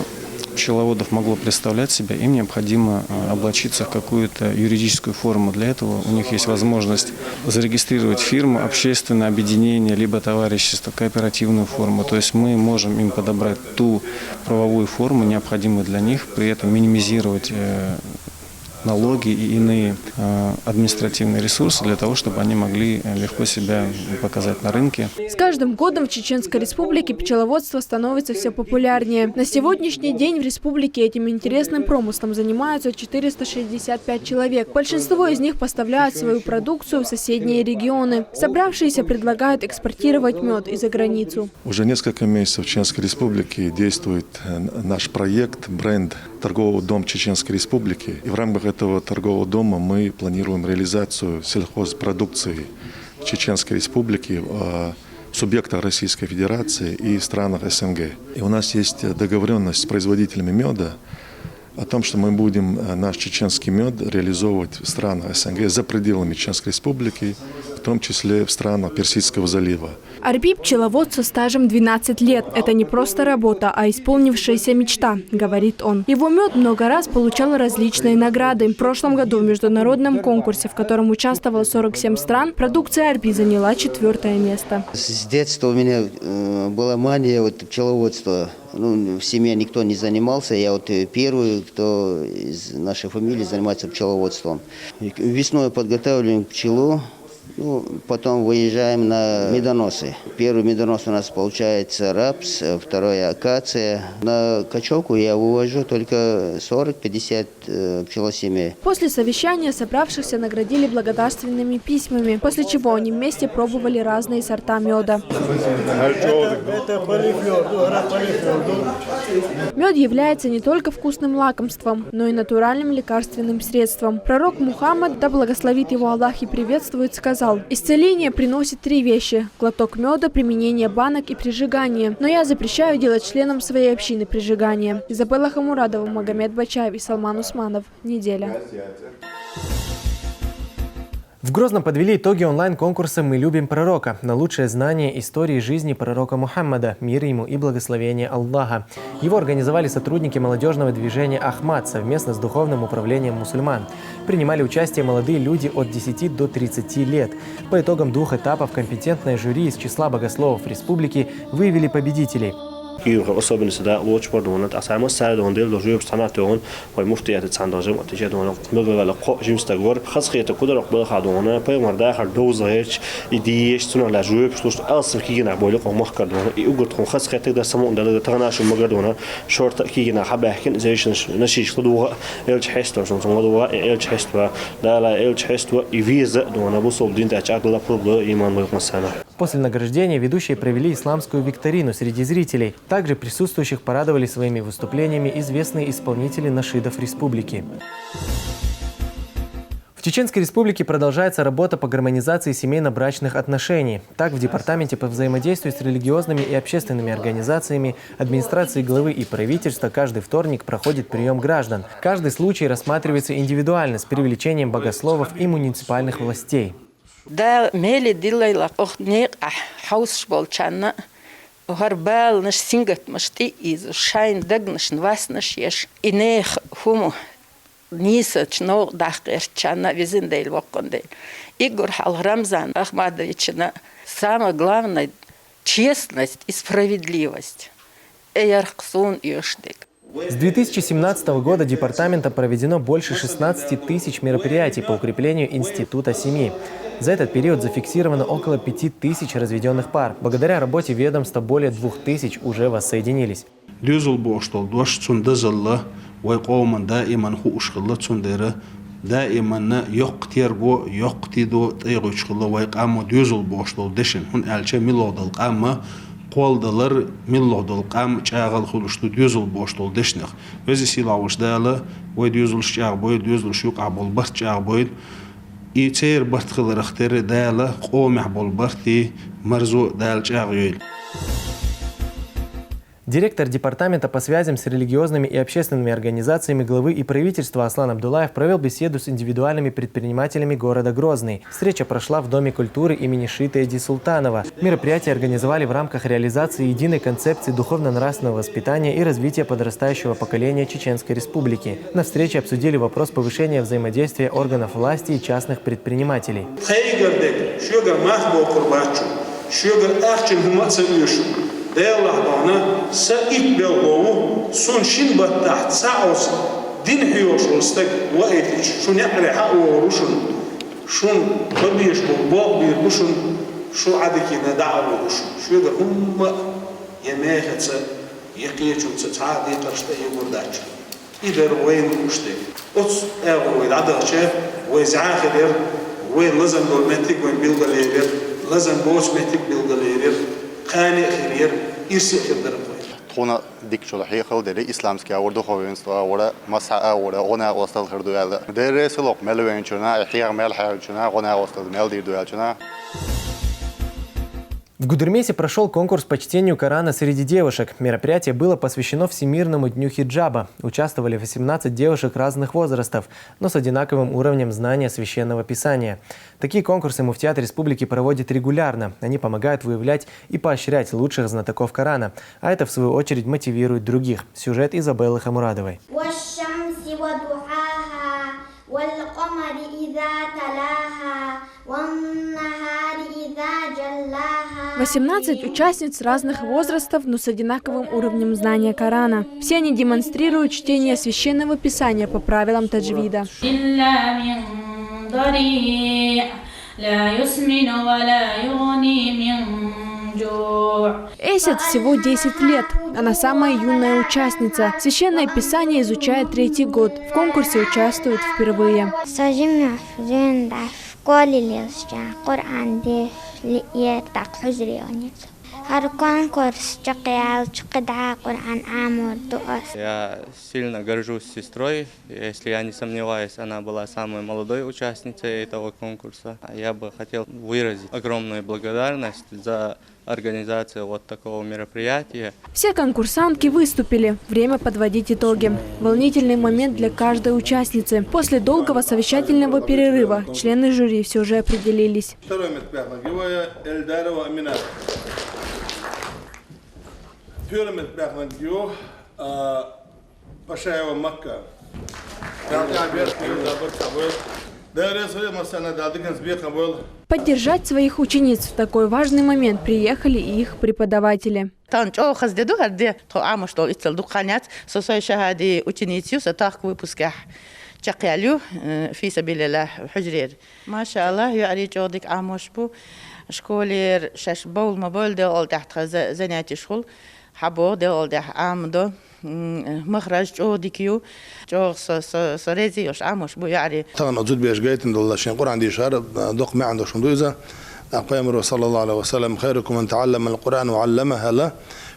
пчеловодов могло представлять себя, им необходимо облачиться в какую-то юридическую форму. Для этого у них есть возможность зарегистрировать фирму, общественное объединение, либо товарищество, кооперативную форму. То есть мы можем им подобрать ту правовую форму, необходимую для них, при этом минимизировать налоги и иные административные ресурсы для того, чтобы они могли легко себя показать на рынке. С каждым годом в Чеченской Республике пчеловодство становится все популярнее. На сегодняшний день в республике этим интересным промыслом занимаются 465 человек. Большинство из них поставляют свою продукцию в соседние регионы. Собравшиеся предлагают экспортировать мед и за границу. Уже несколько месяцев в Чеченской Республике действует наш проект, бренд торгового дома Чеченской Республики. И в рамках этого торгового дома мы планируем реализацию сельхозпродукции Чеченской Республики в субъектах Российской Федерации и в странах СНГ. И у нас есть договоренность с производителями меда о том, что мы будем наш чеченский мед реализовывать в странах СНГ за пределами Чеченской Республики, в том числе в странах Персидского залива. Арби – пчеловод со стажем 12 лет. Это не просто работа, а исполнившаяся мечта, говорит он. Его мед много раз получал различные награды. В прошлом году в международном конкурсе, в котором участвовало 47 стран, продукция Арби заняла 4-е место. С детства у меня была мания пчеловодства. В семье никто не занимался. Я первый, кто из нашей фамилии занимается пчеловодством. Весной подготавливаем пчелу. Потом выезжаем на медоносы. Первый медонос у нас получается рапс, второй акация. На кочевку я вывожу только 40-50 пчелосемей. После совещания собравшихся наградили благодарственными письмами, после чего они вместе пробовали разные сорта меда. Мед является не только вкусным лакомством, но и натуральным лекарственным средством. Пророк Мухаммад, да благословит его Аллах и приветствует, сказал: исцеление приносит 3 вещи – глоток меда, применение банок и прижигание. Но я запрещаю делать членам своей общины прижигание. Изабелла Хамурадова, Магомед Бачаев и Салман Усманов. Неделя. В Грозном подвели итоги онлайн-конкурса «Мы любим пророка» на лучшее знание истории жизни пророка Мухаммада, мир ему и благословение Аллаха. Его организовали сотрудники молодежного движения «Ахмад» совместно с Духовным управлением мусульман. Принимали участие молодые люди от 10 до 30 лет. По итогам 2 этапов компетентное жюри из числа богословов республики выявили победителей. особенности да лучше продуманные, а самое сложное дело уже обстановка он муфти это цандажем отчетно много жимс тагор خاصية كده رقبة خادونا بيمر داخل دوزهش يديش سنة لاجوب شلوش أصل كيجنا بقولك ومخ كردونا يقول خون خاصية تقدر سمون ده تغناش مقدونا شرط كيجنا حبة كن زيش نشيش خدوها إلش حستوا شو خدوها إلش حستوا لا إلش حستوا يفيز دونا بوصل دين تأجر لا بروبل إيمان ويقوم السنة. После награждения ведущие провели исламскую викторину среди зрителей. Также присутствующих порадовали своими выступлениями известные исполнители нашидов республики. В Чеченской Республике продолжается работа по гармонизации семейно-брачных отношений. Так, в Департаменте по взаимодействию с религиозными и общественными организациями, администрации главы и правительства каждый вторник проходит прием граждан. Каждый случай рассматривается индивидуально с привлечением богословов и муниципальных властей. Да, мели дилайла охнег хаус болчана, гарбал наш сингат машти из шайн дагнаш вас наш еш и не хуму нисач но дахерчана визиндель вокондель. Игорь Рамзан Ахмадовична самое главное честность и справедливость. Эярхсун юшдик. С 2017 года департаментом проведено больше 16 тысяч мероприятий по укреплению института семьи. За этот период зафиксировано около 5000 разведенных пар. Благодаря работе ведомства более 2000 уже воссоединились. دائما يقتيرغو يقتيدو تيغو شغل ويقامو ديوزل بوشتول دشن هن الچه ميلودل قامه قولدلر ميلودل قام چاغل خلشتو ديوزل بوشتول دشنخ وزي سيلاوش داله وي ديوزل شاغ بوي ديوزل شوق عبول برت شاغ بوي يتير برت خلر اختر داله قوم عبول برتي مرزو دال شاغ يل. Директор департамента по связям с религиозными и общественными организациями главы и правительства Аслан Абдуллаев провел беседу с индивидуальными предпринимателями города Грозный. Встреча прошла в Доме культуры имени Шиита Эди Султанова. Мероприятие организовали в рамках реализации единой концепции духовно-нравственного воспитания и развития подрастающего поколения Чеченской Республики. На встрече обсудили вопрос повышения взаимодействия органов власти и частных предпринимателей. إذا وين مشتي أص أقول عدد شيء ويزعق غير وين لازم دول متك وين بيلقى لير لازم بوش متك بيلقى لير خاني خير يرسي خير تونا ديك شو الحقيقة ودري إسلامسكي أو دخوينستوا ولا مسعى ولا غنا وصل خردو هذا درس لوك ملوين شنا الحقيقة مال حياة شنا غنا وصل مال ديردو شنا. В Гудермесе прошел конкурс по чтению Корана среди девушек. Мероприятие было посвящено Всемирному дню хиджаба. Участвовали 18 девушек разных возрастов, но с одинаковым уровнем знания Священного Писания. Такие конкурсы Муфтиат Республики проводит регулярно. Они помогают выявлять и поощрять лучших знатоков Корана. А это, в свою очередь, мотивирует других. Сюжет Изабеллы Хамурадовой. 18 участниц разных возрастов, но с одинаковым уровнем знания Корана. Все они демонстрируют чтение Священного Писания по правилам таджвида. Эйсет всего 10 лет. Она самая юная участница. Священное Писание изучает 3-й год. В конкурсе участвует впервые. Я сильно горжусь сестрой. Если я не сомневаюсь, она была самой молодой участницей этого конкурса. Я бы хотел выразить огромную благодарность за организацию вот такого мероприятия. Все конкурсантки выступили. Время подводить итоги. Волнительный момент для каждой участницы. После долгого совещательного перерыва члены жюри все же определились. Поддержать своих учениц в такой важный момент приехали и их преподаватели. مخرج جو ديكيو جو سريزي يش عمش بو يعني طبعا أزود بيشجعتن دول عشان القرآن دي شهر دق ما عنده شندوزة أقيم صلى الله عليه وسلم خيركم من تعلم القرآن وعلمه له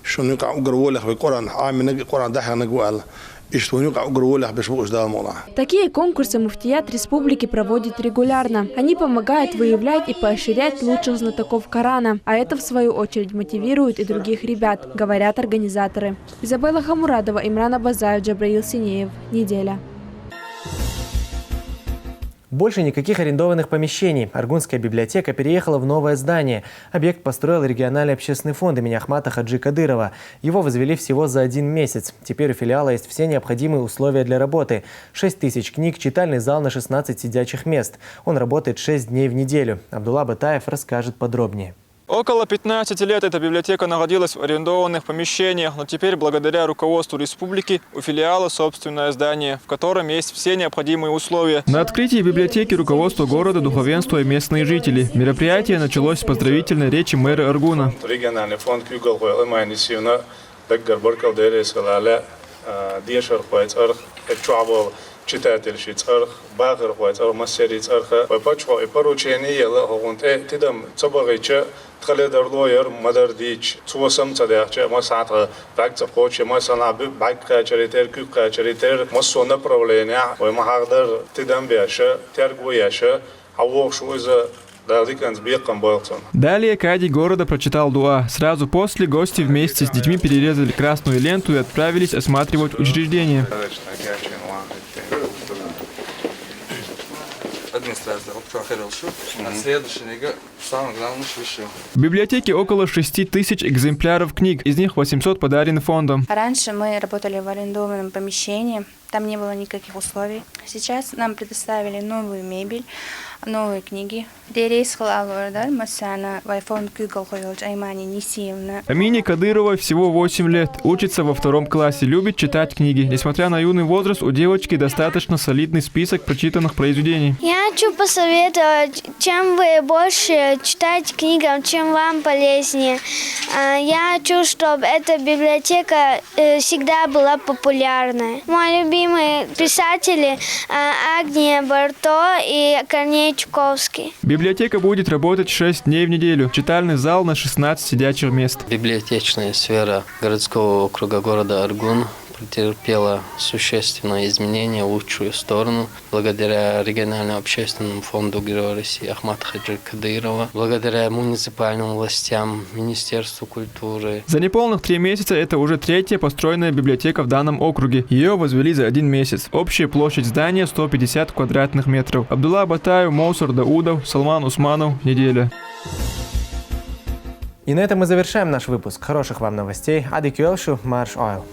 شنو يقع أقرأ في القرآن عام نجي القرآن ده نجوا Такие конкурсы Муфтият Республики проводит регулярно. Они помогают выявлять и поощрять лучших знатоков Корана. А это, в свою очередь, мотивирует и других ребят, говорят организаторы. Изабелла Хамурадова, Имран Абазаев, Джабраил Синеев. Неделя. Больше никаких арендованных помещений. Аргунская библиотека переехала в новое здание. Объект построил региональный общественный фонд имени Ахмата Хаджи Кадырова. Его возвели всего за 1 месяц. Теперь у филиала есть все необходимые условия для работы. 6000 книг, читальный зал на 16 сидячих мест. Он работает 6 дней в неделю. Абдулла Батаев расскажет подробнее. Около 15 лет эта библиотека находилась в арендованных помещениях, но теперь, благодаря руководству республики, у филиала собственное здание, в котором есть все необходимые условия. На открытии библиотеки руководство города, духовенство и местные жители. Мероприятие началось с поздравительной речи мэра Аргуна. Региональный фонд читатель шицарх, багр хватар, мастериц арха, попачхо и поручение ела хонте, тидам цабагича, тхаледар лоер, мадардич, цвосам цадахча, масатра, бакца хоче, масанабы, бакка чаритер, кюка чаритер, массо направления, ой махардар, тидам бяша, тергуяша, авох шуиза Далее кади города прочитал дуа. Сразу после гости вместе с детьми перерезали красную ленту и отправились осматривать учреждение. В библиотеке около 6000 экземпляров книг, из них 800 подарены фондом. Раньше мы работали в арендованном помещении, там не было никаких условий. Сейчас нам предоставили новую мебель, новые книги. Амине Кадыровой всего 8 лет, учится во 2 классе, любит читать книги. Несмотря на юный возраст, у девочки достаточно солидный список прочитанных произведений. Я хочу посоветовать, чем вы больше читаете книгам, чем вам полезнее. Я хочу, чтобы эта библиотека всегда была популярной. Мои любимые писатели Агния Барто и Корней Чуковский. Библиотека будет работать 6 дней в неделю. Читальный зал на 16 сидячих мест. Библиотечная сфера городского округа города Аргун претерпела существенное изменение в лучшую сторону благодаря региональному общественному фонду Героя России Ахмата Хаджи Кадырова, благодаря муниципальным властям, Министерству культуры. За неполных 3 месяца это уже 3-я построенная библиотека в данном округе. Ее возвели за 1 месяц. Общая площадь здания 150 квадратных метров. Абдулла Батаев, Моусар Даудов, Салман Усманов. Неделя. И на этом мы завершаем наш выпуск. Хороших вам новостей. Ади Кюэлшу, Марш Ойл.